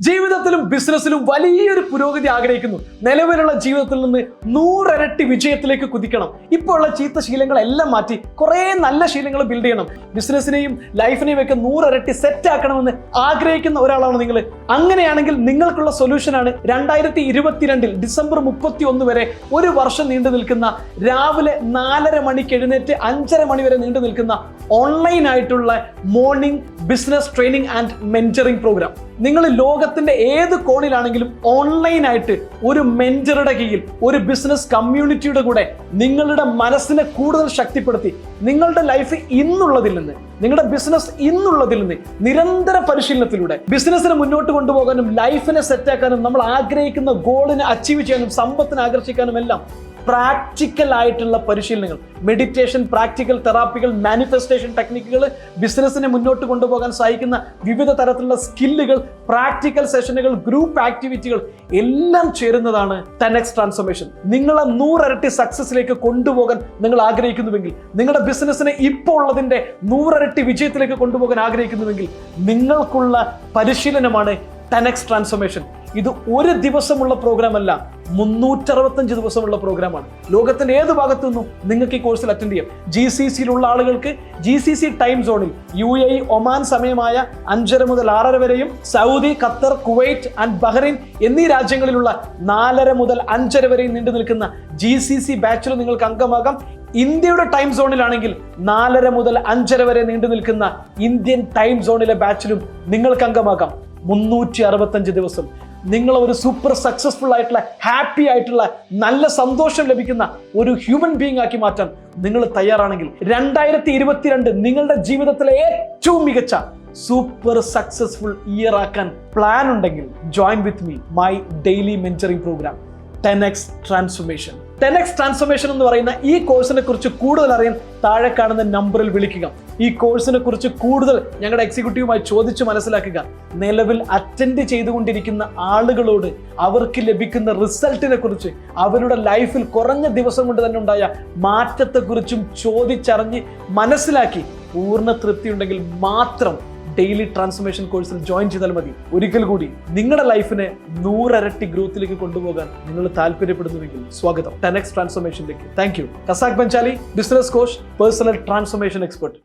ജീവിതത്തിലും ബിസിനസ്സിലും വലിയൊരു പുരോഗതി ആഗ്രഹിക്കുന്നു. നിലവിലുള്ള ജീവിതത്തിൽ നിന്ന് 100 ഇരട്ടി വിജയത്തിലേക്ക് കുതിക്കണം. ഇപ്പോൾ ഉള്ള ചീത്ത ശീലങ്ങളെല്ലാം മാറ്റി കുറേ നല്ല ശീലങ്ങൾ ബിൽഡ് ചെയ്യണം. ബിസിനസ്സിനെയും ലൈഫിനെയും ഒക്കെ 100 ഇരട്ടി സെറ്റ് ആക്കണമെന്ന് ആഗ്രഹിക്കുന്ന ഒരാളാണ് നിങ്ങൾ. അങ്ങനെയാണെങ്കിൽ നിങ്ങൾക്കുള്ള സൊല്യൂഷനാണ് 2022 ഡിസംബർ 31 വരെ ഒരു വർഷം നീണ്ടു നിൽക്കുന്ന, രാവിലെ 4:30 മണിക്ക് എഴുന്നേറ്റ് 5:30 മണി വരെ നീണ്ടു നിൽക്കുന്ന ഓൺലൈൻ ആയിട്ടുള്ള morning business training and mentoring programme. നിങ്ങൾ ലോകത്തിന്റെ ഏത് കോണിലാണെങ്കിലും ഓൺലൈനായിട്ട് ഒരു മെന്ററുടെ കീഴിൽ, ഒരു ബിസിനസ് കമ്മ്യൂണിറ്റിയുടെ കൂടെ നിങ്ങളുടെ മനസ്സിനെ കൂടുതൽ ശക്തിപ്പെടുത്തി നിങ്ങളുടെ ലൈഫ് ഇന്നുള്ളതിൽ നിന്ന്, നിങ്ങളുടെ ബിസിനസ് ഇന്നുള്ളതിൽ നിന്ന് നിരന്തര പരിശീലനത്തിലൂടെ ബിസിനസ്സിനെ മുന്നോട്ട് കൊണ്ടുപോകാനും ലൈഫിനെ സെറ്റാക്കാനും നമ്മൾ ആഗ്രഹിക്കുന്ന ഗോളിനെ അച്ചീവ് ചെയ്യാനും സമ്പത്തിനെ ആകർഷിക്കാനും എല്ലാം പ്രാക്ടിക്കൽ ആയിട്ടുള്ള പരിശീലനങ്ങൾ, മെഡിറ്റേഷൻ, പ്രാക്ടിക്കൽ തെറാപ്പികൾ, മാനിഫെസ്റ്റേഷൻ ടെക്നിക്കുകൾ, ബിസിനസ്സിനെ മുന്നോട്ട് കൊണ്ടുപോകാൻ സഹായിക്കുന്ന വിവിധ തരത്തിലുള്ള സ്കില്ലുകൾ, പ്രാക്ടിക്കൽ സെഷനുകൾ, ഗ്രൂപ്പ് ആക്ടിവിറ്റികൾ എല്ലാം ചേരുന്നതാണ് 10x ട്രാൻസ്ഫോർമേഷൻ. നിങ്ങളെ 100 ഇരട്ടി സക്സസിലേക്ക് കൊണ്ടുപോകാൻ നിങ്ങൾ ആഗ്രഹിക്കുന്നുവെങ്കിൽ, നിങ്ങളുടെ ബിസിനസ്സിനെ ഇപ്പോൾ ഉള്ളതിന്റെ 100 ഇരട്ടി വിജയത്തിലേക്ക് കൊണ്ടുപോകാൻ ആഗ്രഹിക്കുന്നുവെങ്കിൽ നിങ്ങൾക്കുള്ള പരിശീലനമാണ് 10x ട്രാൻസ്ഫോർമേഷൻ. ഇത് ഒരു ദിവസമുള്ള പ്രോഗ്രാം അല്ല, 365 ദിവസമുള്ള പ്രോഗ്രാമാണ്. ലോകത്തിന്റെ ഏത് ഭാഗത്തു നിന്നും നിങ്ങൾക്ക് ഈ കോഴ്സിൽ അറ്റൻഡ് ചെയ്യാം. GCCയിലുള്ള ആളുകൾക്ക് GCC ടൈം സോണിൽ UAE, ഒമാൻ സമയമായ 5:30 മുതൽ 6:30 വരെയും, Saudi, Qatar, Kuwait and Bahrain എന്നീ രാജ്യങ്ങളിലുള്ള 4:30 മുതൽ 5:30 വരെയും നീണ്ടു നിൽക്കുന്ന GCC ബാച്ചിൽ നിങ്ങൾക്ക് അംഗമാകാം. ഇന്ത്യയുടെ ടൈം സോണിലാണെങ്കിൽ 4:30 മുതൽ 5:30 വരെ നീണ്ടു നിൽക്കുന്ന ഇന്ത്യൻ ടൈം സോണിലെ ബാച്ചിലും നിങ്ങൾക്ക് അംഗമാകാം. 365 ദിവസം നിങ്ങൾ ഒരു സൂപ്പർ സക്സസ്ഫുൾ ആയിട്ടുള്ള, ഹാപ്പി ആയിട്ടുള്ള, നല്ല സന്തോഷം ലഭിക്കുന്ന ഒരു ഹ്യൂമൻ ബീങ് ആക്കി മാറ്റാൻ നിങ്ങൾ തയ്യാറാണെങ്കിൽ 2022 നിങ്ങളുടെ ജീവിതത്തിലെ ഏറ്റവും മികച്ച സൂപ്പർ സക്സസ്ഫുൾ ഇയർ ആക്കാൻ പ്ലാൻ ഉണ്ടെങ്കിൽ join with me my daily mentoring programme 10x transformation. 10x transformation എന്ന് പറയുന്ന ഈ കോഴ്സിനെ കുറിച്ച് കൂടുതൽ അറിയാൻ താഴെ കാണുന്ന നമ്പറിൽ വിളിക്കുക. ഈ കോഴ്സിനെ കുറിച്ച് കൂടുതൽ ഞങ്ങളുടെ എക്സിക്യൂട്ടീവുമായി ചോദിച്ചു മനസ്സിലാക്കുക. നിലവിൽ അറ്റൻഡ് ചെയ്തുകൊണ്ടിരിക്കുന്ന ആളുകളോട് അവർക്ക് ലഭിക്കുന്ന റിസൾട്ടിനെ കുറിച്ച്, അവരുടെ ലൈഫിൽ കുറഞ്ഞ ദിവസം കൊണ്ട് തന്നെ ഉണ്ടായ മാറ്റത്തെക്കുറിച്ചും ചോദിച്ചറിഞ്ഞ് മനസ്സിലാക്കി പൂർണ്ണ തൃപ്തി ഉണ്ടെങ്കിൽ മാത്രം ഡെയിലി ട്രാൻസ്ഫോർമേഷൻ കോഴ്സിൽ ജോയിൻ ചെയ്താൽ മതി. ഒരിക്കൽ കൂടി നിങ്ങളുടെ ലൈഫിനെ 100 ഇരട്ടി ഗ്രോത്തിലേക്ക് കൊണ്ടുപോകാൻ നിങ്ങൾ താല്പര്യപ്പെടുന്നുവെങ്കിൽ സ്വാഗതം 10x ട്രാൻസ്ഫോർമേഷനിലേക്ക്. Thank you. കസാക് ബെഞ്ചാലി, business coach, personal transformation expert.